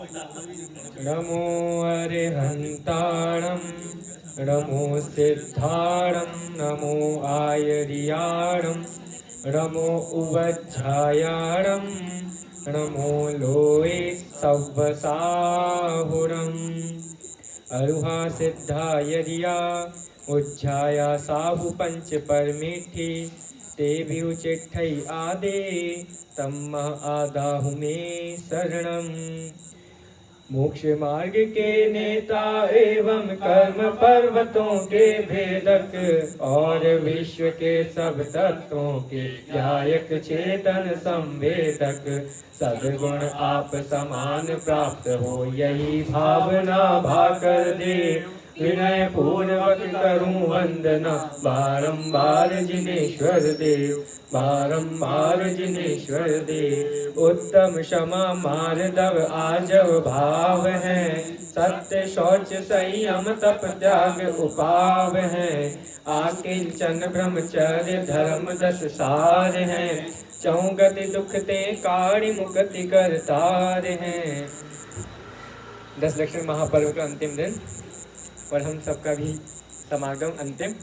नमो अरिहन्ताणं नमो सिद्धाणं नमो आयर्याणं नमो उवज्झायाणं नमो लोये सव्वसाहुरम् अरुहा सिद्धायर्या उज्झाया साहु पंच परमेठी ते भी उचिठै आदे तम आदाहु में शरणम। मोक्ष मार्ग के नेता एवं कर्म पर्वतों के भेदक और विश्व के सब तत्वों के ध्यायक चेतन संवेदक सद्गुण आप समान प्राप्त हो यही भावना भाकर दे विनय पूर्वक करूं वंदना बारंबार जिनेश्वर देव बारंबार जिनेश्वर देव। उत्तम क्षमा मार्दव आजव भाव है सत्य शौच संयम तप त्याग उपाव है आकिंचन ब्रह्मचर्य धर्म दस सार है चौगति दुख ते काणि मुक्ति करतार हैं। 10 दक्षिण महापर्व का अंतिम दिन और हम सबका भी समागम अंतिम।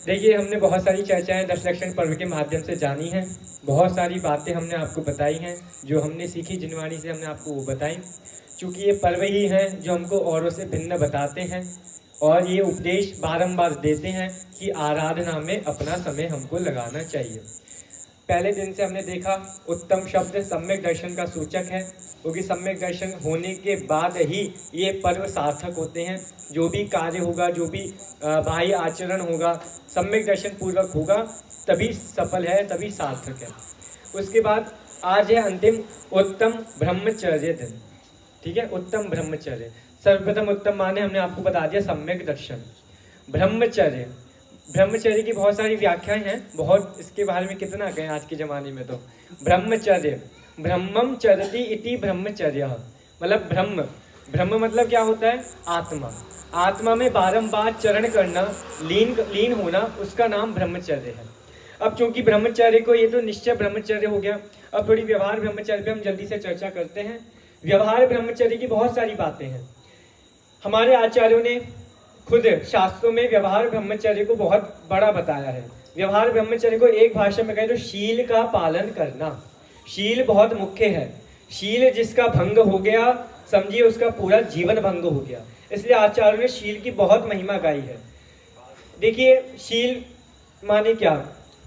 देखिए हमने बहुत सारी चर्चाएं 10 दक्षिण पर्व के माध्यम से जानी हैं, बहुत सारी बातें हमने आपको बताई हैं, जो हमने सीखी जिनवाणी से हमने आपको वो बताई। चूँकि ये पर्व ही हैं जो हमको औरों से भिन्न बताते हैं और ये उपदेश बारंबार देते हैं कि आराधना में अपना समय हमको लगाना चाहिए। पहले दिन से हमने देखा उत्तम शब्द सम्यक दर्शन का सूचक है, क्योंकि सम्यक दर्शन होने के बाद ही ये पर्व सार्थक होते हैं। जो भी कार्य होगा, जो भी बाह्य आचरण होगा, सम्यक दर्शन पूर्वक होगा तभी सफल है, तभी सार्थक है। उसके बाद आज है अंतिम उत्तम ब्रह्मचर्य दिन। ठीक है, उत्तम ब्रह्मचर्य। सर्वप्रथम उत्तम माने हमने आपको बता दिया सम्यक दर्शन। ब्रह्मचर्य, ब्रह्मचर्य की बहुत सारी व्याख्याएं हैं, बहुत इसके बारे में कितना कहें आज के ज़माने में। तो ब्रह्मचर्य, ब्रह्मम चरति इति ब्रह्मचर्य, मतलब ब्रह्म, ब्रह्म मतलब क्या होता है? आत्मा। आत्मा में बारंबार चरण करना, लीन होना, उसका नाम ब्रह्मचर्य है। अब चूंकि ब्रह्मचर्य को, ये तो निश्चय ब्रह्मचर्य हो गया, अब थोड़ी व्यवहार ब्रह्मचर्य पे हम जल्दी से चर्चा करते हैं। व्यवहार ब्रह्मचर्य की बहुत सारी बातें हैं। हमारे आचार्यों ने खुद शास्त्रों में व्यवहार ब्रह्मचर्य को बहुत बड़ा बताया है। व्यवहार ब्रह्मचर्य को एक भाषा में कहें तो शील का पालन करना। शील बहुत मुख्य है। शील जिसका भंग हो गया, समझिए उसका पूरा जीवन भंग हो गया। इसलिए आचार्यों ने शील की बहुत महिमा गाई है। देखिए शील माने क्या?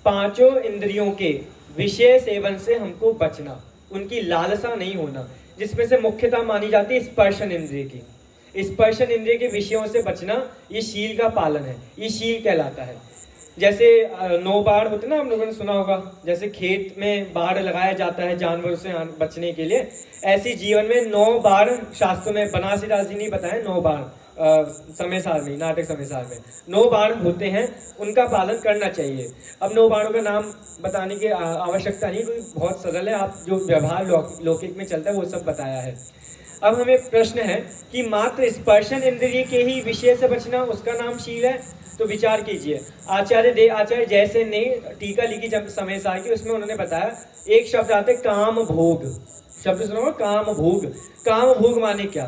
पांचों इंद्रियों के विषय सेवन से हमको बचना, उनकी लालसा नहीं होना, जिसमें से मुख्यतः मानी जाती है स्पर्शन इंद्रिय की। स्पर्शन इंद्रिय के विषयों से बचना, ये शील का पालन है, ये शील कहलाता है। जैसे 9 बाड़ होते ना, आप लोगों ने सुना होगा, जैसे खेत में बाड़ लगाया जाता है जानवरों से बचने के लिए, ऐसी जीवन में 9 बाड़ शास्त्रों में, बनारसी दास जी ने बताया 9 बाड़ समय सार में, नाटक समय सार में 9 बाड़ होते हैं, उनका पालन करना चाहिए। अब 9 बाड़ों का नाम बताने की आवश्यकता नहीं, कोई बहुत सरल है, आप जो व्यवहार लौकिक में चलता है वो सब बताया है। अब हमें प्रश्न है कि मात्र स्पर्शन इंद्रिय के ही विषय से बचना उसका नाम शील है? तो विचार कीजिए, आचार्य जैसे ने टीका लिखी समय सार की, उसमें उन्होंने बताया एक शब्द आता है काम भोग। शब्द सुनो, काम भोग। काम भोग माने क्या?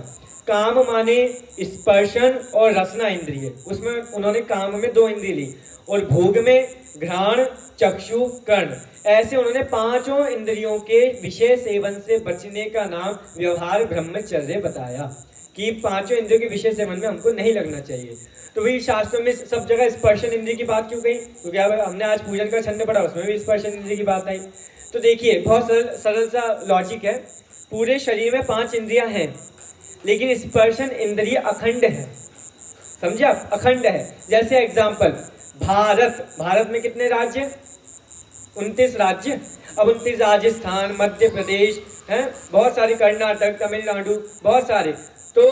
काम माने स्पर्शन और रसना इंद्रिय, उसमें उन्होंने काम में 2 इंद्रिय ली, और भोग में घ्राण, चक्षु, कर्ण, ऐसे उन्होंने 5 इंद्रियों के विषय सेवन से बचने का नाम व्यवहार ब्रह्मचर्य बताया कि 5 इंद्रियों के विषय सेवन में हमको नहीं लगना चाहिए। तो वही शास्त्रों में सब जगह स्पर्शन इंद्रिय की बात क्यों कही? क्योंकि हमने आज पूजन का छंद पढ़ा, उसमें भी स्पर्शन इंद्रिय की बात आई। तो देखिए बहुत सरल सा लॉजिक है। पूरे शरीर में 5 इंद्रियां हैं, लेकिन स्पर्शन इंद्रिय अखंड है। समझे आप? अखंड है। जैसे एग्जाम्पल, भारत में कितने राज्य? 29 राज्य। अब 29 राजस्थान, मध्य प्रदेश हैं, बहुत सारे, कर्नाटक, तमिलनाडु, बहुत सारे। तो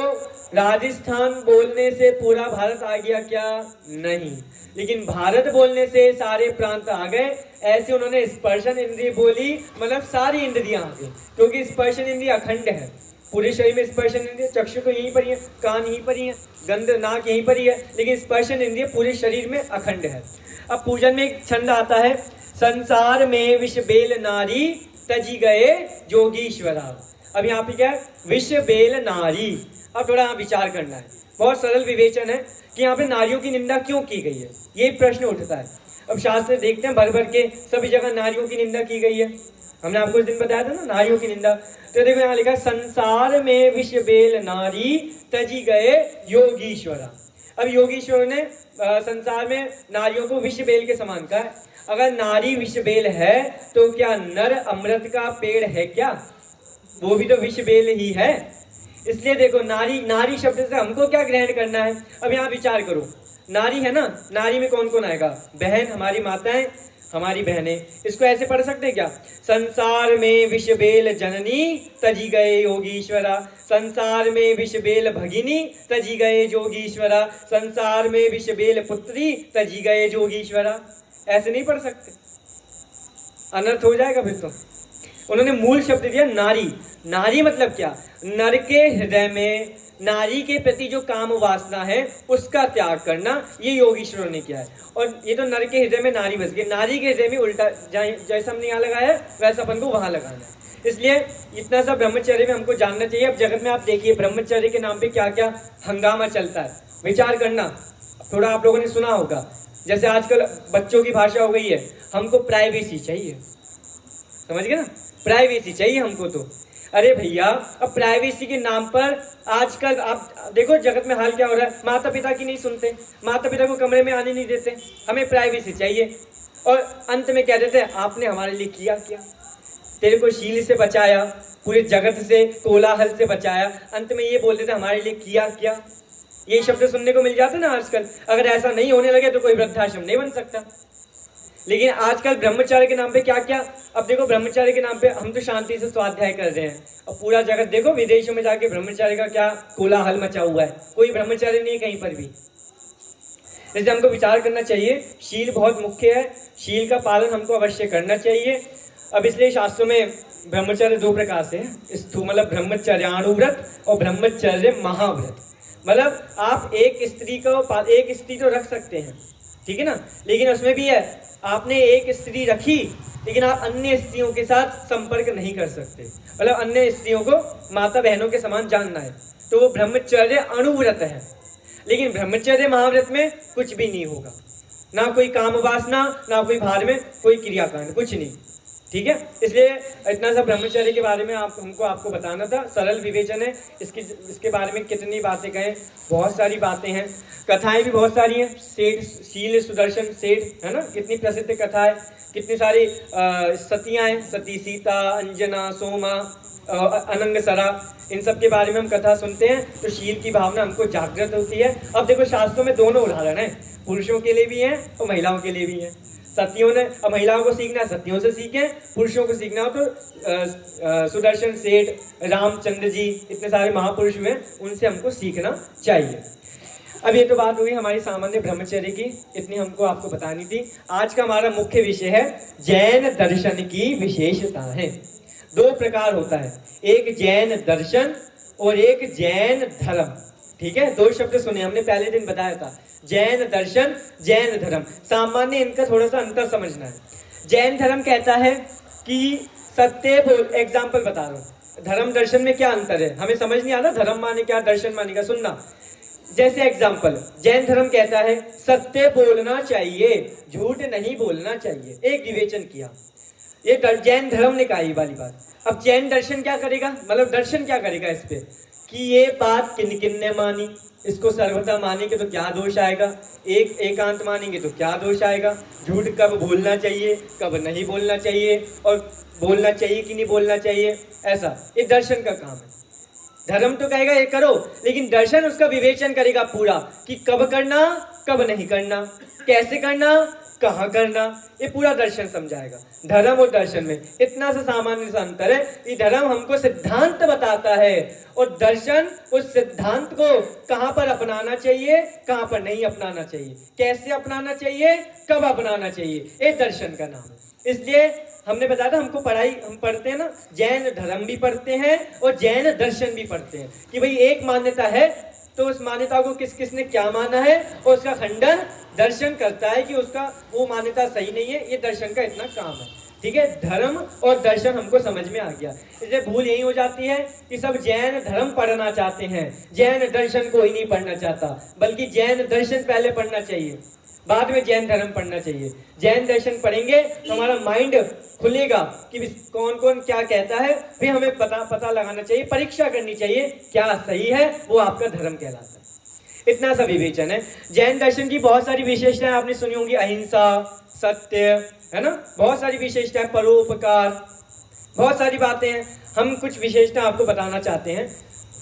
राजस्थान बोलने से पूरा भारत आ गया क्या? नहीं, लेकिन भारत बोलने से सारे प्रांत आ गए। ऐसे उन्होंने स्पर्शन इंद्रिय बोली, मतलब सारी इंद्रियां आ गई, क्योंकि स्पर्शन इंद्रिय अखंड है। पूरे शरीर में स्पर्शन इंद्रिय, चक्षु तो यहीं पर ही है, कान यहीं पर ही है, गंध नाक यहीं पर ही है, लेकिन स्पर्शन इंद्रिय पूरे शरीर में अखंड है। अब पूजन में एक छंद आता है, संसार में विष बेल नारी तजी गए जोगीश्वरा। अब यहाँ पे क्या है, विश्व बेल नारी। अब थोड़ा यहाँ विचार करना है, बहुत सरल विवेचन है कि यहाँ पे नारियों की निंदा क्यों की गई है, ये प्रश्न उठता है। अब शास्त्र देखते हैं, भर भर के सभी जगह नारियों की निंदा की गई है। हमने आपको इस दिन बताया था ना नारियों की निंदा। तो देखो यहाँ लिखा, संसार में विश्व बेल नारी तजी गए योगीश्वरा। अब योगीश्वर ने संसार में नारियों को विश्व बेल के समान कहा है। अगर नारी विश्व बेल है तो क्या नर अमृत का पेड़ है क्या? वो भी तो विश्व बेल ही है। इसलिए देखो, नारी, नारी शब्द से हमको क्या ग्रहण करना है। अब यहाँ विचार करो, नारी है ना, नारी में कौन कौन आएगा? बहन, हमारी माताएं, हमारी बहनें। इसको ऐसे पढ़ सकते क्या? संसार में विश्व बेल जननी तजी गए योगीश्वरा, संसार में विश्व बेल भगिनी तजी गए जोगीश्वरा, संसार में विश्व बेल पुत्री तजी गए जोगीश्वरा। ऐसे नहीं पढ़ सकते, अनर्थ हो जाएगा फिर तो। उन्होंने मूल शब्द दिया नारी। नारी मतलब क्या? नर के हृदय में नारी के प्रति जो काम वासना है उसका त्याग करना, ये योगीश्वरों ने किया है। और ये तो नर के हृदय में नारी बस गई, नारी के हृदय में उल्टा, जैसा हमने यहाँ लगाया है वैसा अपन को वहां लगाना है। इसलिए इतना सा ब्रह्मचर्य में हमको जानना चाहिए। अब जगत में आप देखिए, ब्रह्मचर्य के नाम पे क्या क्या हंगामा चलता है, विचार करना। थोड़ा आप लोगों ने सुना होगा, जैसे आजकल बच्चों की भाषा हो गई है, हमको प्राइवेसी चाहिए, समझ गए ना, प्राइवेसी चाहिए हमको। तो अरे भैया, अब प्राइवेसी के नाम पर आजकल आप देखो जगत में हाल क्या हो रहा है। माता पिता की नहीं सुनते, माता पिता को कमरे में आने नहीं देते, हमें प्राइवेसी चाहिए। और अंत में कह देते हैं, आपने हमारे लिए किया क्या? तेरे को शील से बचाया, पूरे जगत से, कोलाहल से बचाया, अंत में ये बोल देते हमारे लिए किया क्या? ये शब्द सुनने को मिल जाते ना आजकल। अगर ऐसा नहीं होने लगे तो कोई वृद्धाश्रम नहीं बन सकता। लेकिन आजकल ब्रह्मचार्य के नाम पे क्या क्या, अब देखो ब्रह्मचार्य के नाम पे हम तो शांति से स्वाध्याय कर रहे हैं, और पूरा जगत देखो विदेशों में जाके ब्रह्मचार्य का क्या कोलाहल मचा हुआ है, कोई ब्रह्मचार्य नहीं है कहीं पर भी। इसलिए हमको विचार करना चाहिए, शील बहुत मुख्य है, शील का पालन हमको अवश्य करना चाहिए। अब इसलिए शास्त्रों में ब्रह्मचर्य दो प्रकार से है, मतलब ब्रह्मचर्याणुव्रत और ब्रह्मचर्य महाव्रत। मतलब आप एक स्त्री तो रख सकते हैं, ठीक है ना, लेकिन उसमें भी है, आपने एक स्त्री रखी लेकिन आप अन्य स्त्रियों के साथ संपर्क नहीं कर सकते, मतलब अन्य स्त्रियों को माता बहनों के समान जानना है, तो वो ब्रह्मचर्य अणुव्रत है। लेकिन ब्रह्मचर्य महाव्रत में कुछ भी नहीं होगा, ना कोई काम वासना, ना कोई बाहर में कोई क्रियाकांड, कुछ नहीं, ठीक है। इसलिए इतना सा ब्रह्मचर्य के बारे में आपको बताना था। सरल विवेचन है, इसके बारे में कितनी बातें कहें, बहुत सारी बातें हैं, कथाएं भी बहुत सारी हैं। सेठ, शील सुदर्शन सेठ, है ना, कितनी प्रसिद्ध कथा है, कितनी सारी सतियां हैं, सती सीता, अंजना, सोमा, अनंगसरा, इन सब के बारे में हम कथा सुनते हैं तो शील की भावना हमको जागृत होती है। अब देखो शास्त्रों में दोनों उदाहरण हैं, पुरुषों के लिए भी हैं और महिलाओं के लिए भी हैं। सतियों ने, अब महिलाओं को सीखना है सतियों से सीखें, पुरुषों को सीखना हो तो सुदर्शन सेठ, रामचंद्र जी, इतने सारे महापुरुष हुए, उनसे हमको सीखना चाहिए। अब ये तो बात हुई हमारी सामान्य ब्रह्मचर्य की, इतनी हमको आपको बतानी थी। आज का हमारा मुख्य विषय है जैन दर्शन की विशेषता है। दो प्रकार होता है, एक जैन दर्शन और एक जैन धर्म, ठीक है। दो शब्द सुने हमने, पहले दिन बताया था, जैन दर्शन, जैन धर्म। सामान्य इनका थोड़ा सा अंतर समझना है। जैन धर्म कहता है कि सत्य बोल, एग्जाम्पल बता रहा हूँ, धर्म दर्शन में क्या अंतर है हमें समझ नहीं आता, धर्म माने क्या, दर्शन माने क्या, सुनना। जैसे एग्जाम्पल, जैन धर्म कहता है सत्य बोलना चाहिए, झूठ नहीं बोलना चाहिए, एक विवेचन किया, ये जैन धर्म ने कहा ये वाली बात। अब जैन दर्शन क्या करेगा, मतलब दर्शन क्या करेगा इस पे, कि ये बात किन किन ने मानी, इसको सर्वथा मानेंगे तो क्या दोष आएगा, एकांत मानेंगे तो क्या दोष आएगा, झूठ कब बोलना चाहिए कब नहीं बोलना चाहिए, और बोलना चाहिए कि नहीं बोलना चाहिए, ऐसा ये दर्शन का काम है। धर्म तो कहेगा ये करो, लेकिन दर्शन उसका विवेचन करेगा पूरा, कि कब करना कब नहीं करना, कैसे करना कहाँ करना, ये पूरा दर्शन समझाएगा। धर्म और दर्शन में इतना सा सामान्य सा अंतर है कि धर्म हमको सिद्धांत बताता है और दर्शन उस सिद्धांत को कहाँ पर अपनाना चाहिए कहाँ पर नहीं अपनाना चाहिए, कैसे अपनाना चाहिए कब अपनाना चाहिए, ये दर्शन का नाम है। इसलिए हमने बताया था, हमको पढ़ाई हम पढ़ते हैं ना, जैन धर्म भी पढ़ते हैं और जैन दर्शन भी पढ़ते हैं, कि भाई एक मान्यता है तो उस मान्यता को किस किस ने क्या माना है और उसका खंडन दर्शन करता है कि उसका वो मान्यता सही नहीं है, ये दर्शन का इतना काम है। ठीक है, धर्म और दर्शन हमको समझ में आ गया। इसलिए भूल यही हो जाती है कि सब जैन धर्म पढ़ना चाहते हैं, जैन दर्शन कोई नहीं पढ़ना चाहता, बल्कि जैन दर्शन पहले पढ़ना चाहिए, बाद में जैन धर्म पढ़ना चाहिए। जैन दर्शन पढ़ेंगे तो हमारा माइंड खुलेगा कि कौन कौन क्या कहता है, फिर हमें पता लगाना चाहिए, परीक्षा करनी चाहिए, क्या सही है, वो आपका धर्म कहलाता है। इतना सा विवेचन है। जैन दर्शन की बहुत सारी विशेषताएं आपने सुनी होंगी, अहिंसा, सत्य, है ना, बहुत सारी विशेषताएं, परोपकार, बहुत सारी बातें हैं। हम कुछ विशेषता आपको बताना चाहते हैं,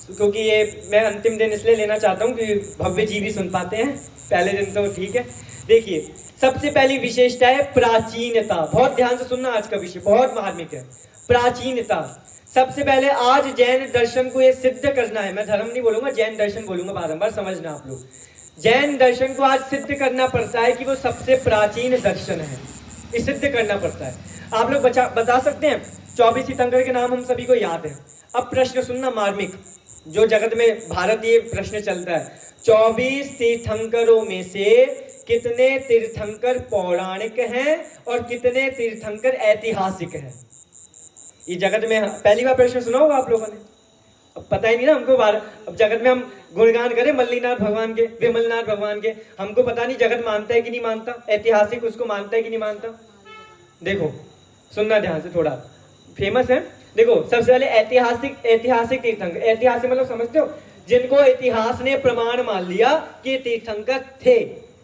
क्योंकि ये मैं अंतिम दिन इसलिए लेना चाहता हूँ कि भव्य जी भी सुन पाते हैं, पहले दिन तो ठीक है। देखिए, सबसे पहली विशेषता है प्राचीनता। बहुत ध्यान से सुनना, आज का विषय बहुत मार्मिक है। प्राचीनता। सबसे पहले आज जैन दर्शन को ये सिद्ध करना है, मैं धर्म नहीं बोलूंगा, जैन दर्शन बोलूंगा, बारंबार समझना आप लोग। जैन दर्शन को आज सिद्ध करना पड़ता है कि वो सबसे प्राचीन दर्शन है, ये सिद्ध करना पड़ता है। आप लोग बता सकते हैं 24 तीर्थंकर के नाम हम सभी को याद है। अब प्रश्न सुनना मार्मिक, जो जगत में भारतीय प्रश्न चलता है, 24 तीर्थंकरों में से कितने तीर्थंकर पौराणिक हैं और कितने तीर्थंकर ऐतिहासिक हैं? ये जगत में पहली बार प्रश्न सुना होगा आप लोगों ने, अब पता ही नहीं ना हमको। अब जगत में हम गुणगान करें मल्लीनाथ भगवान के, विमलनाथ भगवान के, हमको पता नहीं जगत मानता है कि नहीं मानता, ऐतिहासिक उसको मानता है कि नहीं मानता। देखो सुनना ध्यान से, थोड़ा फेमस है। देखो सबसे पहले ऐतिहासिक तीर्थंकर। ऐतिहासिक मतलब समझते हो, जिनको इतिहास ने प्रमाण मान लिया कि तीर्थंकर थे,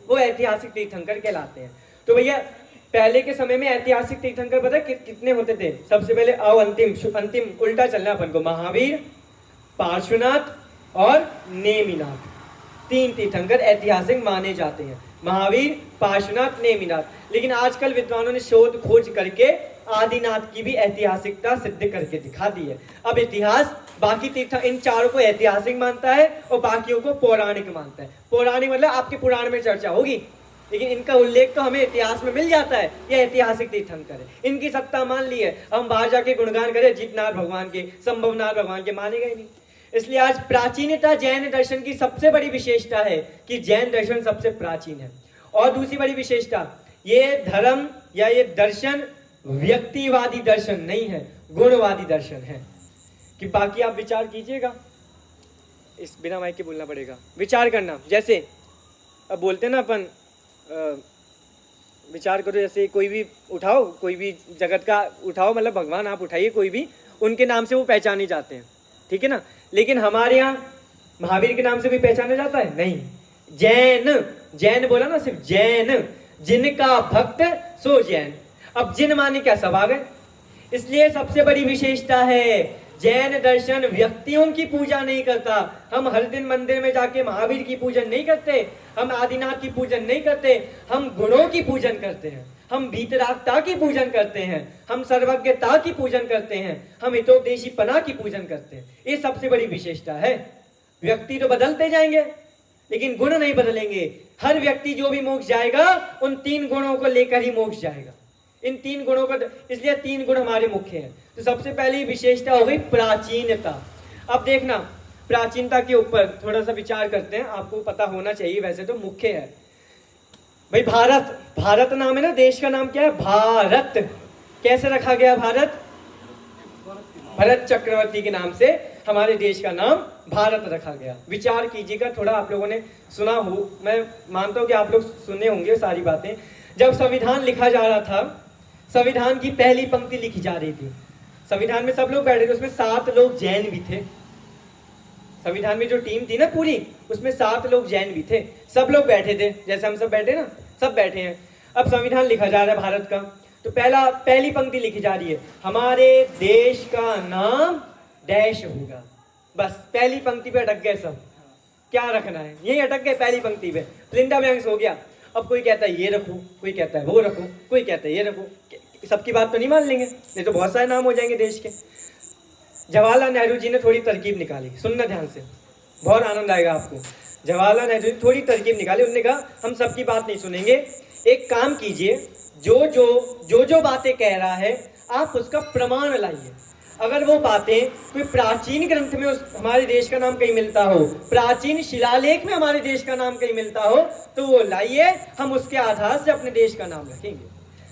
वो ऐतिहासिक तीर्थंकर कहलाते हैं। तो भैया पहले के समय में ऐतिहासिक तीर्थंकर पता है कितने होते थे? सबसे पहले अंतिम उल्टा चलना अपन को, महावीर, पार्श्वनाथ और नेमिनाथ, 3 तीर्थंकर ऐतिहासिक माने जाते हैं, महावीर, पार्श्वनाथ, नेमिनाथ। लेकिन आजकल विद्वानों ने शोध खोज करके आदिनाथ की भी ऐतिहासिकता सिद्ध करके दिखा दी है। अब इतिहास बाकी तीर्थ इन चारों को ऐतिहासिक मानता है और बाकियों को पौराणिक मानता है। पौराणिक मतलब आपके पुराण में चर्चा होगी, लेकिन इनका उल्लेख तो हमें इतिहास में मिल जाता है, ये ऐतिहासिक तीर्थंकर है, इनकी सत्ता मान ली है। हम बाहर जाके गुणगान करें जीतनाथ भगवान के, संभवनाथ भगवान के, मानेगा ही नहीं। इसलिए आज प्राचीनता जैन दर्शन की सबसे बड़ी विशेषता है कि जैन दर्शन सबसे प्राचीन है। और दूसरी बड़ी विशेषता, ये धर्म या ये दर्शन व्यक्तिवादी दर्शन नहीं है, गुणवादी दर्शन है। कि बाकी आप विचार कीजिएगा, इस बिना माइक के बोलना पड़ेगा, विचार करना। जैसे अब बोलते हैं ना अपन, विचार करो, जैसे कोई भी उठाओ, कोई भी जगत का उठाओ, मतलब भगवान आप उठाइए कोई भी, उनके नाम से वो पहचाने जाते हैं, ठीक है ना। लेकिन हमारे यहाँ महावीर के नाम से भी पहचाना जाता है? नहीं। जैन बोला ना, सिर्फ जैन, जिनका भक्त सो जैन। अब जिन माने क्या, सब आ गए। इसलिए सबसे बड़ी विशेषता है, जैन दर्शन व्यक्तियों की पूजा नहीं करता। हम हर दिन मंदिर में जाके महावीर की पूजन नहीं करते, हम आदिनाथ की पूजन नहीं करते, हम गुणों की पूजन करते हैं, हम वीतरागता की पूजन करते हैं, हम सर्वज्ञता की पूजन करते हैं, हम हितोपदेशीपना की पूजन करते हैं। ये सबसे बड़ी विशेषता है। व्यक्ति तो बदलते जाएंगे लेकिन गुण नहीं बदलेंगे। हर व्यक्ति जो भी मोक्ष जाएगा उन 3 गुणों को लेकर ही मोक्ष जाएगा, इन 3 गुणों का। इसलिए 3 गुण हमारे मुख्य हैं। तो सबसे पहली विशेषता हो गई प्राचीनता। अब देखना, प्राचीनता के ऊपर थोड़ा सा विचार करते हैं, आपको पता होना चाहिए, वैसे तो मुख्य है भाई। भारत नाम है ना, देश का नाम क्या है? भारत। कैसे रखा गया भारत? भरत चक्रवर्ती के नाम से हमारे देश का नाम भारत रखा गया। विचार कीजिएगा थोड़ा, आप लोगों ने सुना हो, मैं मानता हूं कि आप लोग सुने होंगे सारी बातें। जब संविधान लिखा जा रहा था, संविधान की पहली पंक्ति लिखी जा रही थी, संविधान में सब लोग बैठे थे, उसमें 7 लोग जैन भी थे। संविधान में जो टीम थी ना पूरी, उसमें 7 लोग जैन भी थे। सब लोग बैठे थे, जैसे हम सब बैठे ना, सब बैठे हैं। अब संविधान लिखा जा रहा है भारत का, तो पहली पंक्ति लिखी जा रही है, हमारे देश का नाम डैश होगा। बस पहली पंक्ति पे अटक गए सब, क्या रखना है, यही अटक गए पहली पंक्ति पे, लिंडा ब्लैंक्स हो गया। अब कोई कहता है ये रखो, कोई कहता है वो रखो, कोई कहता है ये रखो। सबकी बात तो नहीं मान लेंगे, नहीं तो बहुत सारे नाम हो जाएंगे देश के। जवाहरलाल नेहरू जी ने थोड़ी तरकीब निकाली, सुनना ध्यान से, बहुत आनंद आएगा आपको। जवाहरलाल नेहरू जी थोड़ी तरकीब निकाली, उन्होंने कहा हम सबकी बात नहीं सुनेंगे, एक काम कीजिए, जो बातें कह रहा है आप उसका प्रमाण लाइए। अगर वो बातें कोई प्राचीन ग्रंथ में हमारे देश का नाम कहीं मिलता हो, प्राचीन शिलालेख में हमारे देश का नाम कहीं मिलता हो, तो वो लाइए, हम उसके आधार से अपने देश का नाम रखेंगे।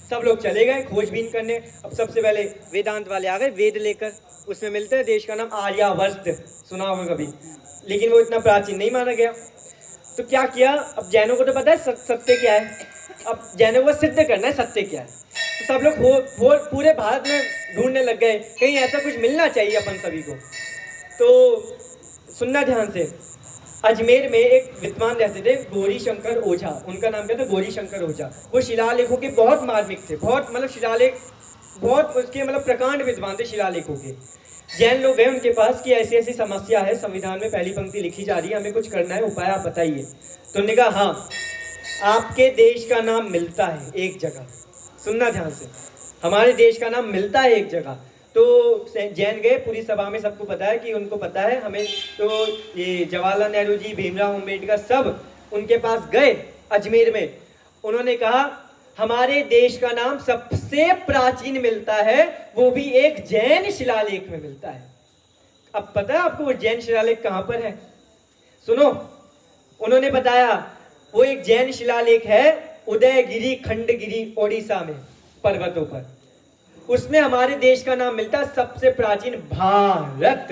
सब लोग चले गए खोजबीन करने। अब सबसे पहले वेदांत वाले आ गए वेद लेकर, उसमें मिलता है देश का नाम आर्यावर्त, सुना होगा कभी, लेकिन वो इतना प्राचीन नहीं माना गया। तो क्या किया, अब जैनों को तो पता है सत्य क्या है, अब जैनों को सिद्ध करना है सत्य क्या है। तो सब लोग पूरे भारत में ढूंढने लग गए, कहीं ऐसा कुछ मिलना चाहिए अपन सभी को। तो सुनना ध्यान से, अजमेर में एक विद्वान रहते थे गौरी शंकर ओझा, उनका नाम क्या था, गौरी शंकर ओझा। वो शिलालेखों के बहुत मार्मिक थे, बहुत मतलब शिलालेख बहुत उसके मतलब प्रकांड विद्वान थे शिलालेखों के। जैन लोग गए उनके पास कि ऐसी ऐसी समस्या है, संविधान में पहली पंक्ति लिखी जा रही है, हमें कुछ करना है, उपाय आप बताइए। तो उन्होंने कहा हाँ, आपके देश का नाम मिलता है एक जगह, सुनना ध्यान से, हमारे देश का नाम मिलता है एक जगह। तो जैन गए, पूरी सभा में सबको पता है कि उनको पता है हमें, तो ये जवाहरलाल नेहरू जी, भीमराव अम्बेडकर सब उनके पास गए अजमेर में। उन्होंने कहा हमारे देश का नाम सबसे प्राचीन मिलता है, वो भी एक जैन शिलालेख में मिलता है। अब पता है आपको वो जैन शिलालेख कहां पर है? सुनो, उन्होंने बताया वो एक जैन शिलालेख है उदयगिरी खंडगिरी ओडिशा में, पर्वतों पर, उसमें हमारे देश का नाम मिलता है सबसे प्राचीन भारत।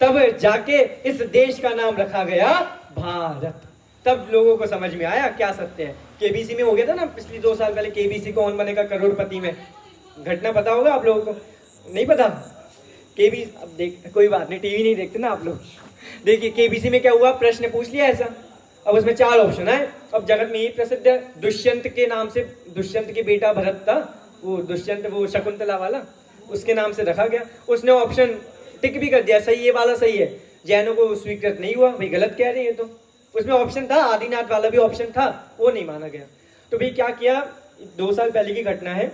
तब जाके इस देश का नाम रखा गया भारत। तब लोगों को समझ में आया क्या सत्य है। केबीसी में हो गया था ना पिछली 2 साल पहले, केबीसी कौन बनेगा करोड़पति में, घटना पता होगा आप लोगों को, नहीं पता? केबी अब देख, कोई बात नहीं, टीवी नहीं देखते ना आप लोग। देखिए केबीसी में क्या हुआ, प्रश्न पूछ लिया ऐसा, अब उसमें 4 ऑप्शन है। अब जगत में यही प्रसिद्ध है, दुष्यंत के नाम से, दुष्यंत के बेटा भरत था, वो दुष्यंत वो शकुंतला वाला, उसके नाम से रखा गया। उसने ऑप्शन टिक भी कर दिया, सही ये वाला सही है। जैनों को स्वीकृत नहीं हुआ, भाई गलत कह रहे हैं तो। उसमें ऑप्शन था, आदिनाथ वाला भी ऑप्शन था, वो नहीं माना गया। तो भाई क्या किया, 2 साल पहले की घटना है,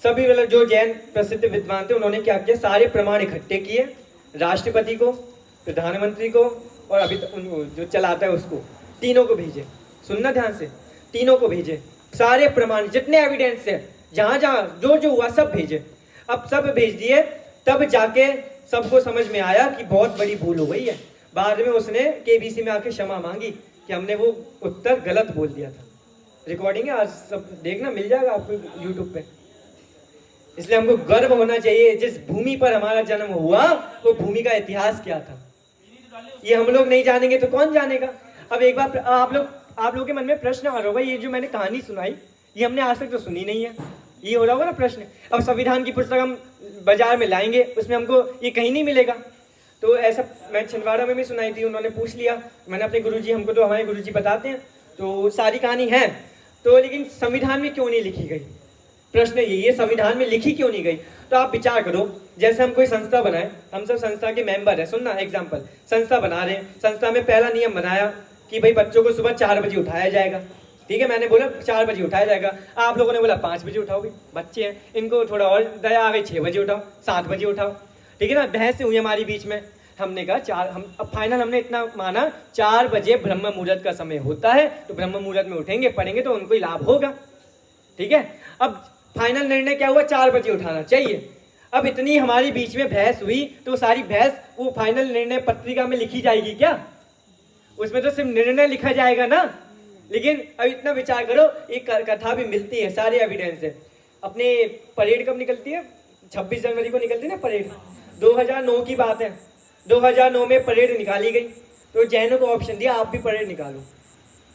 सभी मतलब जो जैन प्रसिद्ध विद्वान थे उन्होंने क्या किया, सारे प्रमाण इकट्ठे किए, राष्ट्रपति को, प्रधानमंत्री को और अभी जो चलाता है उसको, तीनों को भेजे। सुनना ध्यान से, तीनों को भेजे, सारे प्रमाण जितने एविडेंस है, जहां जहां जो जो हुआ सब भेजे। अब सब भेज दिए, तब जाके सबको समझ में आया कि बहुत बड़ी भूल हो गई है। बाद में उसने केबीसी में आके क्षमा मांगी कि हमने वो उत्तर गलत बोल दिया था। रिकॉर्डिंग है, आज सब देखना, मिल जाएगा आपको यूट्यूब पे। इसलिए हमको गर्व होना चाहिए, जिस भूमि पर हमारा जन्म हुआ वो भूमि का इतिहास क्या था, ये हम लोग नहीं जानेंगे तो कौन जानेगा। अब एक बार आप लोग के मन में प्रश्न आ रहा होगा, ये जो मैंने कहानी सुनाई ये हमने आज तक तो सुनी नहीं है, ये हो रहा होगा ना प्रश्न। अब संविधान की पुस्तक हम बाजार में लाएंगे, उसमें हमको ये कहीं नहीं मिलेगा। तो ऐसा मैं छिंदवाड़ा में भी सुनाई थी, उन्होंने पूछ लिया, मैंने अपने गुरुजी, हमको तो हमारे गुरुजी बताते हैं, तो सारी कहानी है तो, लेकिन संविधान में क्यों नहीं लिखी गई, प्रश्न ये संविधान में लिखी क्यों नहीं गई। तो आप विचार करो, जैसे हम कोई संस्था बनाए, हम सब संस्था के मेंबर है, सुनना एग्जाम्पल, संस्था बना रहे हैं, संस्था में पहला नियम बनाया कि भाई बच्चों को सुबह 4 बजे उठाया जाएगा, ठीक है, मैंने बोला 4 बजे उठाया जाएगा, आप लोगों ने बोला 5 बजे उठाओ, भाई बच्चे हैं इनको थोड़ा और दया आ गई, 6 बजे उठाओ, 7 बजे उठाओ, ठीक है ना, बहस हुई हमारी बीच में। हमने कहा 4, हम अब फाइनल हमने इतना माना 4 बजे ब्रह्म मुहूर्त का समय होता है, तो ब्रह्म मुहूर्त में उठेंगे, पढ़ेंगे तो उनको ही लाभ होगा, ठीक है। अब फाइनल निर्णय क्या हुआ, 4 बजे उठाना चाहिए। अब इतनी हमारी बीच में बहस हुई, तो सारी बहस वो फाइनल निर्णय पत्रिका में लिखी जाएगी क्या? उसमें तो सिर्फ निर्णय लिखा जाएगा ना। लेकिन अब इतना विचार करो, एक कथा भी मिलती है, सारे एविडेंस है। अपने परेड कब निकलती है, 26 जनवरी को निकलती है ना परेड, 2009 की बात है। 2009 में परेड निकाली गई, तो जैनों को ऑप्शन दिया आप भी परेड निकालो,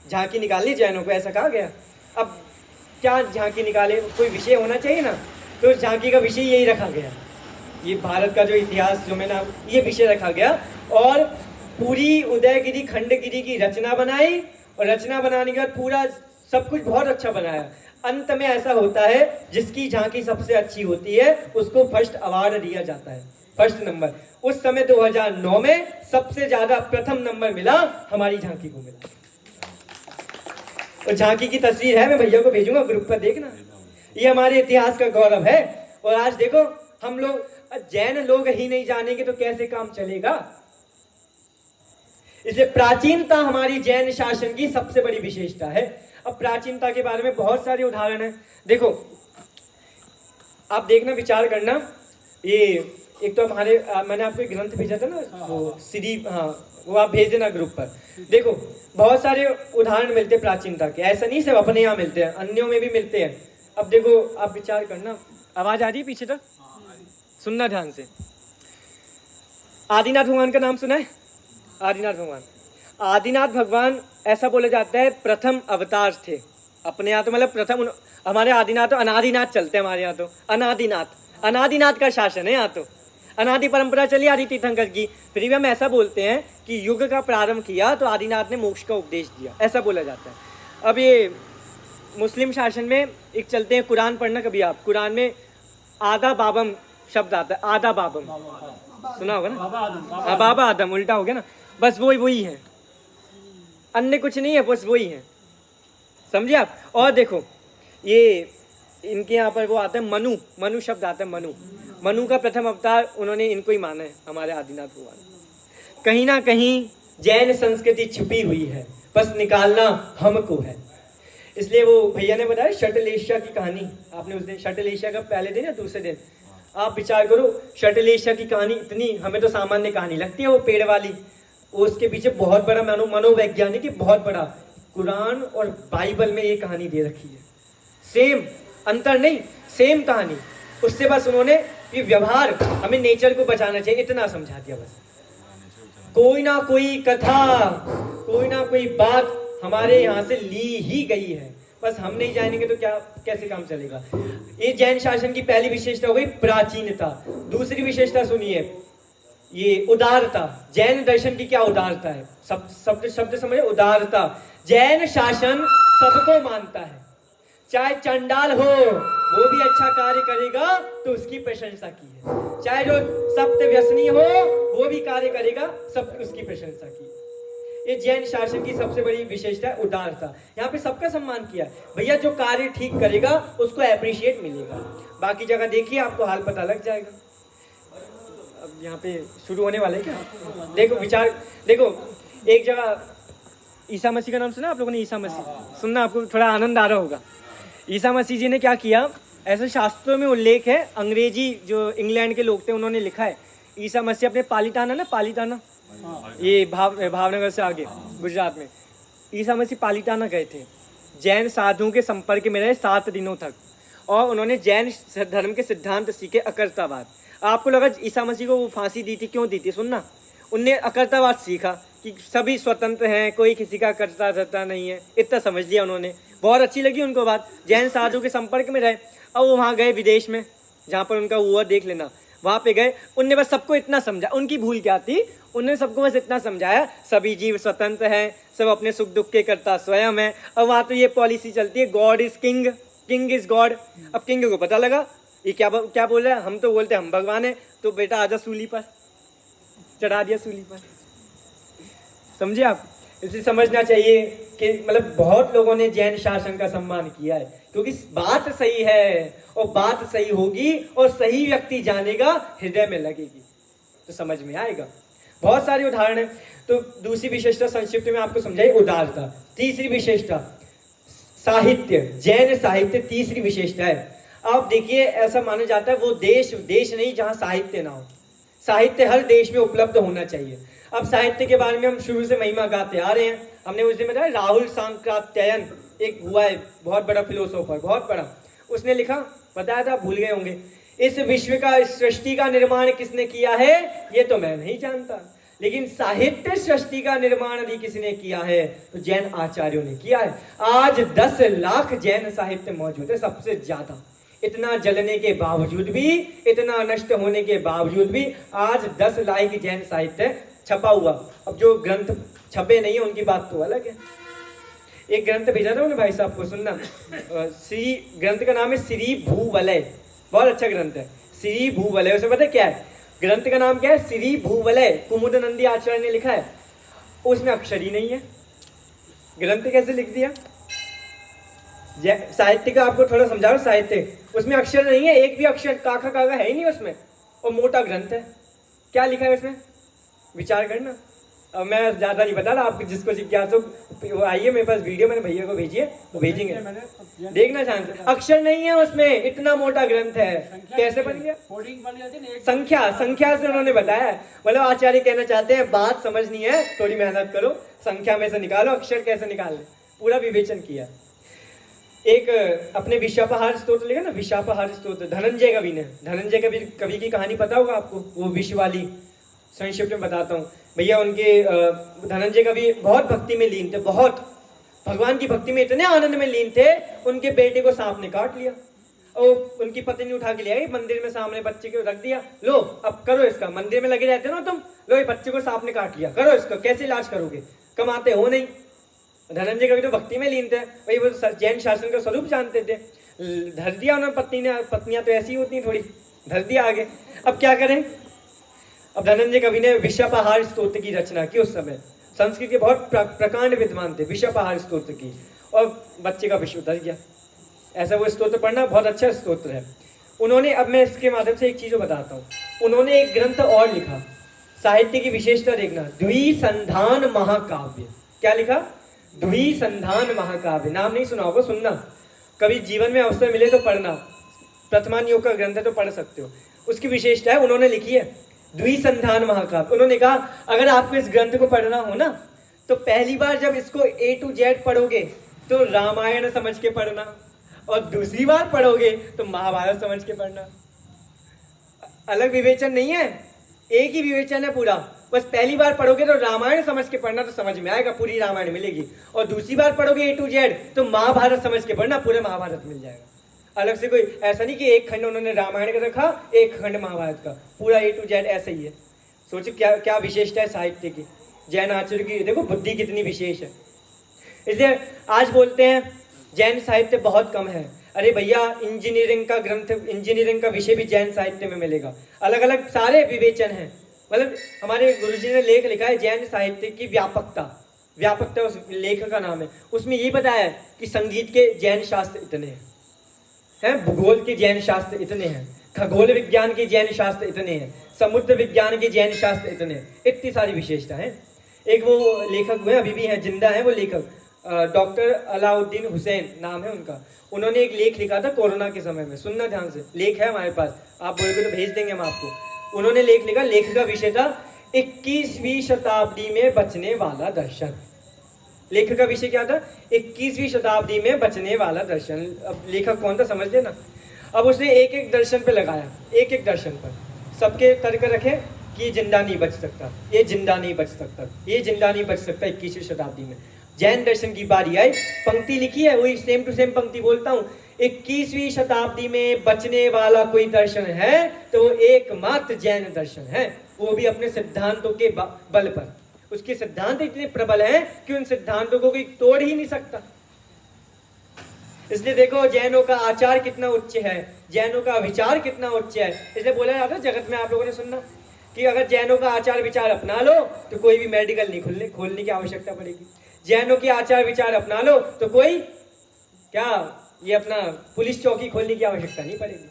झांकी निकालनी जैनों को, ऐसा कहा गया। अब क्या झांकी निकाले, कोई विषय होना चाहिए ना, तो झांकी का विषय यही रखा गया, ये भारत का जो इतिहास जो मैंने ये विषय रखा गया। और पूरी उदयगिरी खंडगिरी की रचना बनाई, और रचना बनाने के बाद पूरा सब कुछ बहुत अच्छा बनाया। अंत में ऐसा होता है, जिसकी झांकी सबसे अच्छी होती है उसको फर्स्ट अवार्ड दिया जाता है, फर्स्ट नंबर। उस समय 2009 में सबसे ज्यादा प्रथम नंबर मिला हमारी झांकी को मिला। और झांकी की तस्वीर है, मैं भैया को भेजूंगा ग्रुप पर, देखना, ये हमारे इतिहास का गौरव है। और आज देखो हम लोग, जैन लोग ही नहीं जानेंगे तो कैसे काम चलेगा। इसलिए प्राचीनता हमारी जैन शासन की सबसे बड़ी विशेषता है। अब प्राचीनता के बारे में बहुत सारे उदाहरण हैं, देखो आप देखना, विचार करना। ये एक तो हमारे मैंने आपको एक ग्रंथ भेजा था ना, वो सीडी, हाँ वो आप भेज देना ग्रुप पर। देखो बहुत सारे उदाहरण मिलते हैं प्राचीनता के, ऐसा नहीं सिर्फ अपने यहाँ मिलते हैं, अन्यों में भी मिलते हैं। अब देखो, आप विचार करना, आवाज आ रही है पीछे तक? सुनना ध्यान से। आदिनाथ भगवान का नाम सुना है? आदिनाथ भगवान, आदिनाथ भगवान ऐसा बोला जाता है प्रथम अवतार थे अपने यहाँ। तो मतलब प्रथम, हमारे आदिनाथ तो अनादिनाथ चलते हैं हमारे यहाँ, तो अनादिनाथ, अनादिनाथ का शासन है यहाँ, तो अनादि परंपरा चली आ रही तीर्थंकर की। फिर भी हम ऐसा बोलते हैं कि युग का प्रारंभ किया तो आदिनाथ ने मोक्ष का उपदेश दिया, ऐसा बोला जाता है। अब ये मुस्लिम शासन में एक चलते हैं, कुरान पढ़ना कभी आप, कुरान में आदा बाबम शब्द आता है, आदा बाबम सुना होगा ना? बाबा आदम उल्टा हो गया ना, बस वही है, अन्य कुछ नहीं है, बस वही है, समझिए आप। और देखो ये इनके यहाँ पर वो आता है मनु, मनु शब्द आता है, मनु, मनु का प्रथम अवतार उन्होंने इनको ही माना है, हमारे आदिनाथ भगवान। कहीं ना कहीं जैन संस्कृति छुपी हुई है, बस निकालना हमको है। इसलिए वो भैया ने बताया शटलेशिया की कहानी, आपने उस दिन शटलेशिया का पहले दिन या दूसरे दिन, आप विचार करो शटलेशिया की कहानी, इतनी हमें तो सामान्य कहानी लगती है वो पेड़ वाली, उसके पीछे बहुत बड़ा मनोवैज्ञानिक बहुत बड़ा कुरान और बाइबल में ये कहानी दे रखी है। सेम, अंतर नहीं, सेम कहानी। उससे बस उन्होंने ये व्यवहार, हमें नेचर को बचाना चाहिए, इतना समझा दिया बस। कोई ना कोई कथा, कोई ना कोई बात हमारे यहाँ से ली ही गई है, बस हम नहीं जानेंगे तो क्या, कैसे काम चलेगा। ये जैन शासन की पहली विशेषता हो गई प्राचीनता। दूसरी विशेषता सुनिए, ये उदारता। जैन दर्शन की क्या उदारता है? शब्द समझे, उदारता। जैन शासन सबको मानता है, चाहे चंडाल हो वो भी अच्छा कार्य करेगा तो उसकी प्रशंसा की है, चाहे जो सप्त व्यसनी हो वो भी कार्य करेगा, सब उसकी प्रशंसा की है। ये जैन शासन की सबसे बड़ी विशेषता है, उदारता। यहाँ पे सबका सम्मान किया है, भैया जो कार्य ठीक करेगा उसको एप्रिशिएट मिलेगा। बाकी जगह देखिए आपको हाल पता लग जाएगा। अब यहाँ पे शुरू होने वाले क्या, देखो विचार, देखो एक जगह ईसा मसीह का नाम सुना आप लोगों ने? ईसा मसीह सुनना, आपको थोड़ा आनंद आ रहा होगा। ईसा मसीह जी ने क्या किया, ऐसे शास्त्रों में उल्लेख है, अंग्रेजी जो इंग्लैंड के लोग थे उन्होंने लिखा है, ईसा मसीह अपने पालीताना ना, पालीताना ये भावनगर से आगे गुजरात में, ईसा मसीह पालीताना गए थे, जैन साधुओं के संपर्क में रहे 7 दिनों तक, और उन्होंने जैन धर्म के सिद्धांत सीखे, अकर्तावाद। आपको लगा ईसा मसीह को वो फांसी दी थी, क्यों दी थी? सुनना, उनने अकर्तावाद सीखा कि सभी स्वतंत्र हैं, कोई किसी का कर्ता धर्ता नहीं है, इतना समझ लिया उन्होंने। बहुत अच्छी लगी उनको बात, जैन साधु के संपर्क में रहे। अब वो वहाँ गए विदेश में, जहाँ पर उनका हुआ देख लेना, वहाँ पे गए, उनने बस सबको इतना समझा, उनकी भूल क्या थी, उन्होंने सबको बस इतना समझाया सभी जीव स्वतंत्र हैं, सब अपने सुख दुख के कर्ता स्वयं है। अब वहाँ तो ये पॉलिसी चलती है God is king, king is God. अब किंग को पता लगा ये क्या बोल रहा है, हम तो बोलते हैं हम भगवान है, तो बेटा आजा सूली पर, चढ़ा दिया सूली पर। समझे आप? इसलिए समझना चाहिए कि मतलब बहुत लोगों ने जैन शासन का सम्मान किया है, क्योंकि बात सही है, और बात सही होगी और सही व्यक्ति जानेगा, हृदय में लगेगी तो समझ में आएगा। बहुत सारे उदाहरण है। तो दूसरी विशेषता संक्षिप्त में आपको समझाई, उदारता। तीसरी विशेषता साहित्य, जैन साहित्य तीसरी विशेषता है। आप देखिए, ऐसा माना जाता है वो देश नहीं जहाँ साहित्य ना हो। साहित्य हर देश में उपलब्ध होना चाहिए। अब साहित्य के बारे में हम शुरू से महिमा गाते आ रहे हैं। हमने उस दिन बताया राहुल सांक्रात्यायन एक हुआ है, बहुत बड़ा फिलोसोफर, बहुत बड़ा, उसने लिखा, बताया था, भूल गए होंगे, इस विश्व का, इस सृष्टि का निर्माण किसने किया है ये तो मैं नहीं जानता, लेकिन साहित्य सृष्टि का निर्माण भी किसने किया है तो जैन आचार्यों ने किया है। आज 10 लाख जैन साहित्य मौजूद है, सबसे ज्यादा। इतना जलने के बावजूद भी, इतना नष्ट होने के बावजूद भी आज 10 लाख जैन साहित्य छपा हुआ। अब जो ग्रंथ छपे नहीं है उनकी बात तो अलग है। एक ग्रंथ भेजा था उन्हें भाई साहब को, सुनना, श्री ग्रंथ का नाम है श्री भूवलय, बहुत अच्छा ग्रंथ है, श्री भूवलय। उसे पता है क्या है ग्रंथ का नाम? क्या है? श्री भूवलय। कुमुदनंदी आचार्य ने लिखा है, उसमें अक्षर ही नहीं है। ग्रंथ कैसे लिख दिया? साहित्य का आपको थोड़ा समझा रहा हूं, साहित्य उसमें अक्षर नहीं है, एक भी अक्षर, काका काका है ही नहीं उसमें, और मोटा ग्रंथ है। क्या लिखा है उसमें? विचार करना। अब मैं ज्यादा नहीं बता रहा, आप जिसको जिज्ञासा वो आइए मेरे पास, वीडियो मैंने भैया को भेजी है, वो भेजेंगे, देखना चाहते। अक्षर नहीं है उसमें, इतना मोटा ग्रंथ है, कैसे बन गया? संख्या से उन्होंने बताया। मतलब आचार्य कहना चाहते हैं बात समझनी है, थोड़ी मेहनत करो, संख्या में से निकालो, अक्षर कैसे निकालने, पूरा विवेचन किया। एक अपने विशापहार स्तोत्र लिखा ना, विशापहार स्तोत्र, धनंजय कवि ने। धनंजय कवि की कहानी पता होगा आपको, वो विष वाली। संक्षिप्त में बताता हूँ भैया। उनके धनंजय कवि बहुत भक्ति में लीन थे, बहुत भगवान की भक्ति में इतने आनंद में लीन थे, उनके बेटे को सांप ने काट लिया और उनकी पत्नी उठा के ले आई, मंदिर में सामने बच्चे को रख दिया। लो अब करो इसका, मंदिर में लगे रहते हो ना तुम, लो ये बच्चे को सांप ने काट लिया, करो इसका, कैसे इलाज करोगे, कमाते हो नहीं। धनंजय कवि तो भक्ति में लीन थे भाई, वो जैन शासन का स्वरूप जानते थे। धर दिया उन्होंने पत्नी ने, पत्नियां तो ऐसी होती थोड़ी, धर दिया आगे। अब क्या करें। अब धनंजय कवि ने विशापहार स्तोत्र की रचना की। उस समय संस्कृत के बहुत प्रकांड विद्वान थे, विशापहार स्तोत्र की, और बच्चे का विष उतर गया। ऐसा वो स्तोत्र पढ़ना बहुत अच्छा स्तोत्र है। उन्होंने, अब मैं इसके माध्यम से एक चीज बताता हूँ, उन्होंने एक ग्रंथ और लिखा, साहित्य की विशेषता देखना, द्विसंधान महाकाव्य। क्या लिखा? द्विसंधान महाकाव्य। नाम नहीं सुना होगा, सुनना, कभी जीवन में अवसर मिले तो पढ़ना, प्रथमान योग का ग्रंथ है तो पढ़ सकते हो। उसकी विशेषता है, उन्होंने लिखी है द्विसंधान महाकाव्य। उन्होंने कहा अगर आपको इस ग्रंथ को पढ़ना हो ना, तो पहली बार जब इसको A to Z पढ़ोगे तो रामायण समझ के पढ़ना, और दूसरी बार पढ़ोगे तो महाभारत समझ के पढ़ना। अलग विवेचन नहीं है, एक ही विवेचन है पूरा। बस पहली बार पढ़ोगे तो रामायण समझ के पढ़ना, तो समझ में आएगा, पूरी रामायण मिलेगी। और दूसरी बार पढ़ोगे A to Z तो महाभारत समझ के पढ़ना, पूरे महाभारत मिल जाएगा। अलग से कोई ऐसा नहीं कि एक खंड उन्होंने रामायण का रखा, एक खंड महाभारत का, पूरा A to Z ऐसा ही है। सोचो क्या क्या विशेषता है साहित्य की, जैन आचार्य की। देखो बुद्धि कितनी विशेष है। इसलिए आज बोलते हैं जैन साहित्य बहुत कम है। अरे भैया, इंजीनियरिंग का ग्रंथ, इंजीनियरिंग का विषय भी जैन साहित्य में मिलेगा। अलग अलग सारे विवेचन हैं। मतलब हमारे गुरुजी ने लेख लिखा है जैन साहित्य की व्यापकता, व्यापकता उस लेख का नाम है। उसमें ये बताया है कि संगीत के जैन शास्त्र इतने हैं, भूगोल के जैन शास्त्र इतने हैं, खगोल विज्ञान के जैन शास्त्र इतने हैं, समुद्र विज्ञान के जैन शास्त्र इतने हैं। इतनी सारी विशेषता है। एक वो लेखक हुए, अभी भी हैं, जिंदा है वो लेखक, डॉक्टर अलाउद्दीन हुसैन नाम है उनका। उन्होंने एक लेख लिखा था कोरोना के समय में, सुनना ध्यान से, लेख है हमारे पास, आप बोलोगे तो भेज देंगे हम आपको। उन्होंने लेख लिखा, लेख का विषय था 21वीं शताब्दी में बचने वाला दर्शन। लेखक का विषय क्या था? 21वीं शताब्दी में बचने वाला दर्शन। अब लेखक कौन था समझ लेना। अब उसने एक एक दर्शन पे लगाया, एक एक दर्शन पर सबके तर्क रखे कि ये जिंदा नहीं बच सकता, ये जिंदा नहीं बच सकता, ये जिंदा नहीं बच सकता 21वीं शताब्दी में। जैन दर्शन की बारी आई, पंक्ति लिखी है, वही सेम टू सेम पंक्ति बोलता हूँ। 21वीं शताब्दी में बचने वाला कोई दर्शन है तो वो एकमात्र जैन दर्शन है, वो भी अपने सिद्धांतों के बल पर। उसके सिद्धांत इतने प्रबल हैं कि उन सिद्धांतों को कोई तोड़ ही नहीं सकता। इसलिए देखो जैनों का आचार कितना उच्च है, जैनों का विचार कितना उच्च है। इसलिए बोला जाता है जगत में, आप लोगों ने सुनना कि अगर जैनों का आचार विचार अपना लो तो कोई भी मेडिकल नहीं खोलने की आवश्यकता पड़ेगी। जैनों के आचार विचार अपना लो तो कोई क्या ये अपना पुलिस चौकी खोलने की आवश्यकता नहीं पड़ेगी,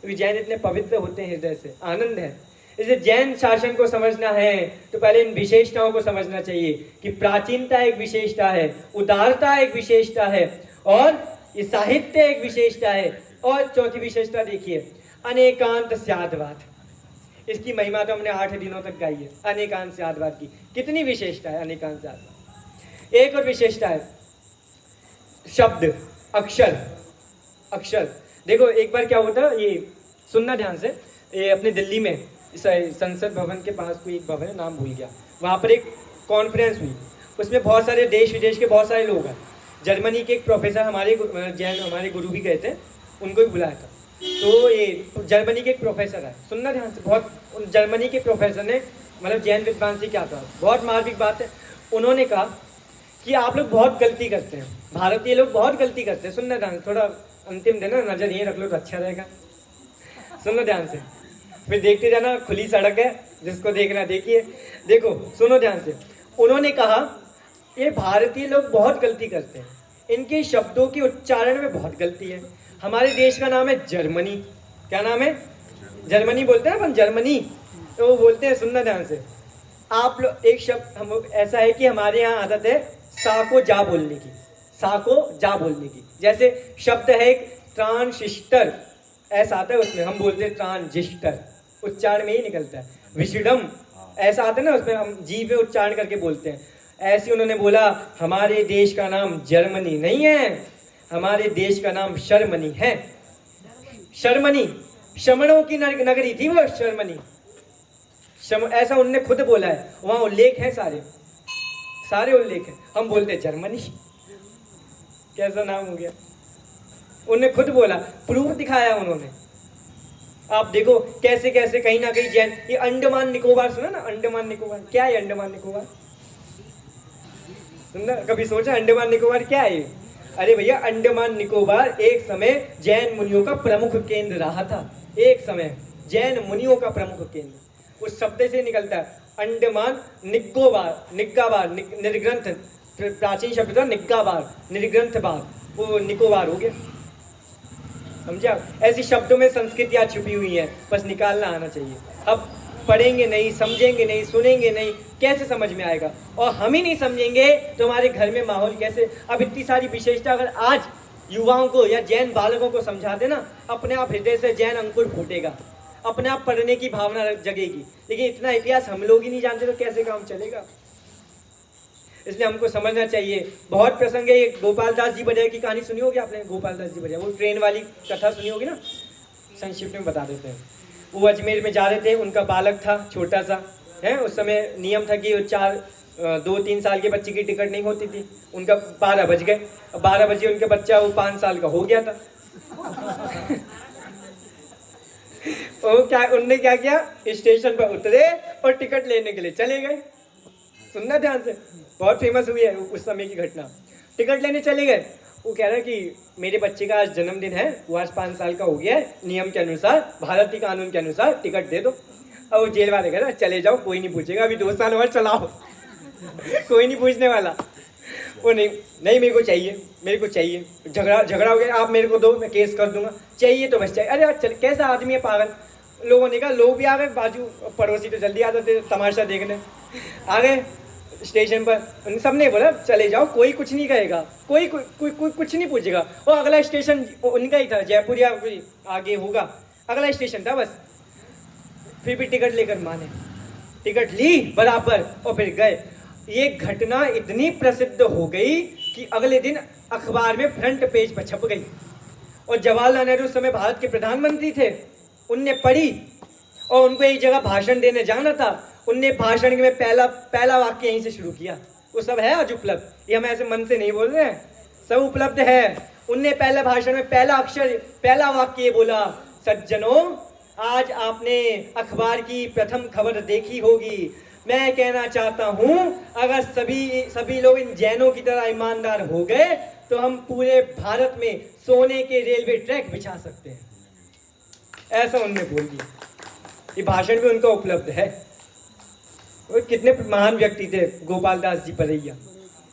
क्योंकि जैन इतने पवित्र होते हैं, हृदय से आनंद है। इसलिए जैन शासन को समझना है तो पहले इन विशेषताओं को समझना चाहिए कि प्राचीनता एक विशेषता है, उदारता एक विशेषता है, और ये साहित्य एक विशेषता है। और चौथी विशेषता देखिए, अनेकांत स्यादवाद। इसकी महिमा तो हमने 8 दिनों तक गाई है, अनेकांत स्यादवाद की। कितनी विशेषता है अनेकांत स्यादवाद। एक और विशेषता है शब्द, अक्षर। अक्षर देखो एक बार क्या होता है, ये सुनना ध्यान से। ये अपने दिल्ली में संसद भवन के पास कोई एक भवन है, नाम भूल गया, वहाँ पर एक कॉन्फ्रेंस हुई। उसमें बहुत सारे देश विदेश के बहुत सारे लोग हैं। जर्मनी के एक प्रोफेसर, हमारे जैन हमारे गुरु भी गए थे, उनको भी बुलाया था। तो ये जर्मनी के एक प्रोफेसर है, सुनना ध्यान से। बहुत जर्मनी के प्रोफेसर ने, मतलब जैन विद्वान से क्या था, बहुत मार्मिक बात है। उन्होंने कहा कि आप लोग बहुत गलती करते हैं, भारतीय लोग बहुत गलती करते हैं। सुनना ध्यान से, थोड़ा अंतिम दिन है, नजर यहीं रख लो तो अच्छा रहेगा। सुनो ध्यान से, फिर देखते जाना, खुली सड़क है, जिसको देखना देखिए। देखो सुनो ध्यान से। उन्होंने कहा ये भारतीय लोग बहुत गलती करते हैं, इनके शब्दों के उच्चारण में बहुत गलती है। हमारे देश का नाम है जर्मनी। क्या नाम है? जर्मनी बोलते हैं अपन, जर्मनी। तो वो बोलते हैं, सुनना ध्यान से, आप लोग एक शब्द हम ऐसा है कि हमारे यहाँ आदत है सा को जा बोलने की, सा को जा बोलने की। जैसे शब्द है एक ट्रांजिस्टर, ऐसा आता है उसमें, हम बोलते हैं ट्रांजिस्टर, उच्चारण में ही निकलता है। विशिडम ऐसा आता है ना, उसमें हम जी में उच्चारण करके बोलते हैं। ऐसे उन्होंने बोला हमारे देश का नाम जर्मनी नहीं है, हमारे देश का नाम शर्मनी है। शर्मनी, शमणों की नगरी थी वो शर्मनी। ऐसा उनने खुद बोला है, वहां उल्लेख है, सारे उल्लेख है। हम बोलते जर्मनी, कैसा नाम हो गया। उन्होंने खुद बोला, प्रूफ दिखाया उन्होंने। आप देखो कैसे कैसे कहीं ना कहीं जैन। ये अंडमान निकोबार सुना ना, अंडमान निकोबार क्या है? अंडमान निकोबार सुनना, कभी सोचा अंडमान निकोबार क्या है? अरे भैया, अंडमान निकोबार एक समय जैन मुनियों का प्रमुख केंद्र रहा था। एक समय जैन मुनियों का प्रमुख केंद्र, उस शब्द से निकलता है अंडमान निकोबार, निग्गाबार, निर्ग्रंथ, प्राचीन शब्द था निग्गाबार, निर्ग्रंथ बार, वो निकोबार हो गया। समझा? ऐसी शब्दों में संस्कृतियां छुपी हुई हैं, बस निकालना आना चाहिए। अब पढ़ेंगे नहीं, समझेंगे नहीं, सुनेंगे नहीं, कैसे समझ में आएगा? और हम ही नहीं समझेंगे तो हमारे घर में माहौल कैसे? अब इतनी सारी विशेषता अगर आज युवाओं को या जैन बालकों को समझा देना, अपने आप हृदय से जैन अंकुर फूटेगा, अपने आप पढ़ने की भावना जगेगी। लेकिन इतना इतिहास हम लोग ही नहीं जानते तो कैसे काम चलेगा? इसलिए हमको समझना चाहिए। बहुत प्रसंग है। ये गोपाल दास जी बजाय की कहानी सुनी होगी आपने? गोपाल दास जी बजाय, वो ट्रेन वाली कथा सुनी होगी ना, संक्षिप्त में बता देते हैं। वो अजमेर में जा रहे थे, उनका बालक था छोटा सा है। उस समय नियम था कि 2-3 साल के बच्चे की टिकट नहीं होती थी। उनका 12 बज गए, 12 बजे उनका बच्चा वो 5 साल का हो गया था। उनने क्या किया, स्टेशन पर उतरे और टिकट लेने के लिए चले गए। सुनना ध्यान से, बहुत फेमस हुई है उस समय की घटना। टिकट लेने चले गए। वो कह रहा है कि मेरे बच्चे का आज जन्मदिन है, वो आज 5 साल का हो गया है, नियम के अनुसार, भारतीय कानून के अनुसार टिकट दे दो। अब वो जेल वाले कह रहे चले जाओ, कोई नहीं पूछेगा, अभी 2 साल और चलाओ। कोई नहीं पूछने वाला। वो नहीं मेरे को चाहिए, झगड़ा हो गया, आप मेरे को दो, मैं केस कर दूंगा, चाहिए तो बस चाहिए। अरे यार चल, कैसा आदमी है पागल। लोगों ने कहा, लोग भी आ गए, बाजू पड़ोसी तो जल्दी आ जाते तमाशा देखने, आ गए स्टेशन पर। सबने बोला चले जाओ, कोई कुछ नहीं कहेगा, कोई कुछ नहीं पूछेगा। और अगला स्टेशन उनका ही था, जयपुर या कोई आगे होगा, अगला स्टेशन था बस। फिर भी टिकट लेकर माने, टिकट ली बराबर और फिर गए। ये घटना इतनी प्रसिद्ध हो गई कि अगले दिन अखबार में फ्रंट पेज पर छप गई। और जवाहरलाल नेहरू उस समय भारत के प्रधानमंत्री थे, उनने पढ़ी और उनको एक जगह भाषण देने जाना था। उनने भाषण में पहला वाक्य यहीं से शुरू किया। वो सब है आज उपलब्ध, ये हम ऐसे मन से नहीं बोल रहे हैं, सब उपलब्ध है। उनने पहले भाषण में पहला अक्षर, पहला वाक्य ये बोला, सज्जनों आज आपने अखबार की प्रथम खबर देखी होगी। मैं कहना चाहता हूं, अगर सभी लोग इन जैनों की तरह ईमानदार हो गए तो हम पूरे भारत में सोने के रेलवे ट्रैक बिछा सकते हैं। ऐसा उन्होंने बोल दिया। ये भाषण भी उनका उपलब्ध है। वो कितने महान व्यक्ति थे गोपाल दास जी परैया।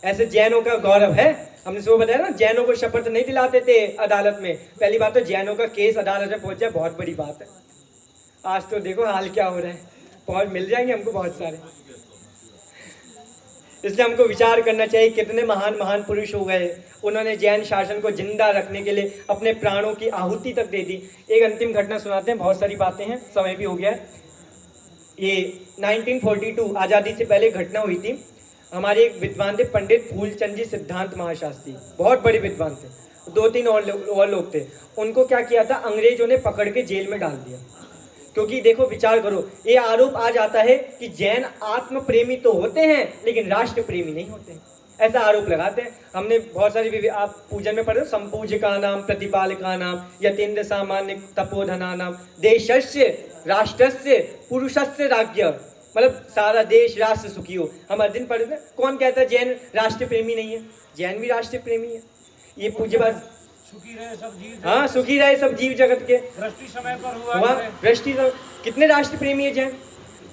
ऐसे जैनों का गौरव है। हमने सुबह बताया ना, जैनों को शपथ नहीं दिलाते थे अदालत में। पहली बात तो जैनों का केस अदालत में पहुंच जाए बहुत बड़ी बात है। आज तो देखो हाल क्या हो रहा है, पहुंच मिल जाएंगे हमको बहुत सारे। इसलिए हमको विचार करना चाहिए, कितने महान पुरुष हो गए, उन्होंने जैन शासन को जिंदा रखने के लिए अपने प्राणों की आहुति तक दे दी। एक अंतिम घटना सुनाते हैं, बहुत सारी बातें हैं, समय भी हो गया है। ये 1942 आज़ादी से पहले घटना हुई थी। हमारे एक विद्वान थे पंडित फूलचंद जी सिद्धांत महाशास्त्री, बहुत बड़े विद्वान थे। 2-3 और लोग थे। उनको क्या किया था, अंग्रेजों ने पकड़ के जेल में डाल दिया। क्योंकि देखो विचार करो, ये आरोप आ जाता है कि जैन आत्म प्रेमी तो होते हैं लेकिन राष्ट्र प्रेमी नहीं होते हैं, ऐसा आरोप लगाते हैं। हमने बहुत सारी, आप पूजन में पढ़े, संपूजका नाम, प्रतिपालका नाम, यतीन्द्र सामान्य तपोधना नाम, देशस्य राष्ट्रस्य पुरुषस्य राज्ञ, मतलब सारा देश राष्ट्र सुखी हो। हम हर दिन पढ़ते हैं। कौन कहता है जैन राष्ट्र प्रेमी नहीं है? जैन भी राष्ट्र प्रेमी है। ये पूज्यपाद सुखी रहे सब जीव, हाँ सुखी रहे सब जीव जगत के, वृष्टि समय पर हुआ वृष्टि। कितने राष्ट्र प्रेमी है जैन?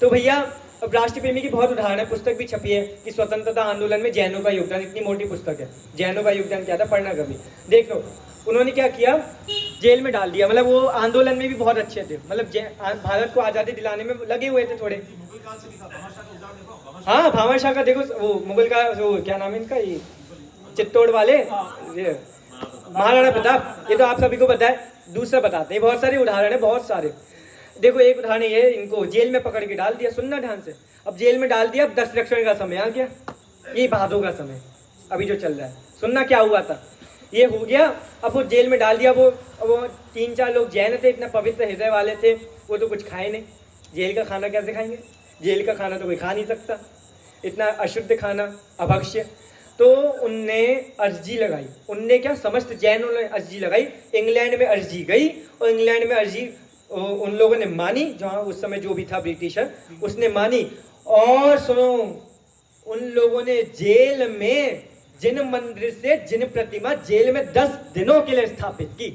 तो भैया अब राष्ट्र प्रेमी की बहुत उदाहरण है, पुस्तक भी छपी है कि स्वतंत्रता आंदोलन में जैनों का योगदान, इतनी मोटी पुस्तक है, जैनों का योगदान क्या था, पढ़ना कभी। देख लो उन्होंने क्या किया, जेल में डाल दिया। मतलब वो आंदोलन में भी बहुत अच्छे थे, मतलब भारत को आज़ादी दिलाने में लगे हुए थे थोड़े। हाँ भावर शाह का देखो, वो मुगल का, वो क्या नाम है इनका, ये चित्तौड़ वाले, महाराणा प्रताप, ये तो आप सभी को पता है। दूसरा बताते हैं, बहुत सारे उदाहरण है, बहुत सारे। देखो एक उदाहरण ये, इनको जेल में पकड़ के डाल दिया, सुनना ध्यान से। अब जेल में डाल दिया, अब 10 रक्षण का समय आ गया, ये भादों का समय अभी जो चल रहा है। सुनना क्या हुआ था, ये हो गया। अब वो जेल में डाल दिया। वो 3-4 लोग जैन थे, इतना पवित्र हृदय वाले थे, वो तो कुछ खाए नहीं। जेल का खाना कैसे खाएंगे? जेल का खाना तो कोई खा नहीं सकता, इतना अशुद्ध खाना, अभक्ष्य। तो उनने अर्जी लगाई। उनने क्या, समस्त जैनों ने अर्जी लगाई। इंग्लैंड में अर्जी गई और इंग्लैंड में अर्जी उन लोगों ने मानी, जहाँ उस समय जो भी था ब्रिटिशर, उसने मानी। और सुनो, उन लोगों ने जेल में जिन मंदिर से जिन प्रतिमा जेल में 10 दिनों के लिए स्थापित की,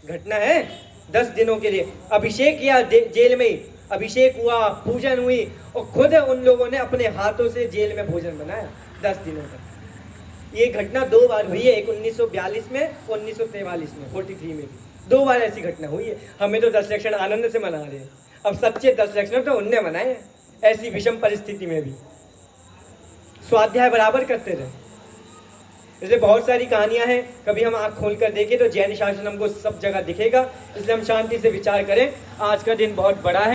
घटना है, 10 दिनों के लिए अभिषेक किया जेल में ही, अभिषेक हुआ, पूजन हुई, और खुद उन लोगों ने अपने हाथों से जेल में भोजन बनाया 10 दिनों तक। ये घटना 2 बार हुई है, एक 1942 में, 1943 में, 43 में भी 2 बार ऐसी घटना हुई है। हमें तो 10 लक्षण आनंद से मना रहे हैं। अब सच्चे 10 लक्षण तो उनने मनाए हैं, ऐसी विषम परिस्थिति में भी स्वाध्याय बराबर करते रहे। इसलिए बहुत सारी कहानियां हैं, कभी हम आंख खोल कर देखें तो जैन शासन हमको सब जगह दिखेगा। इसलिए हम शांति से विचार करें। आज का दिन बहुत बड़ा है।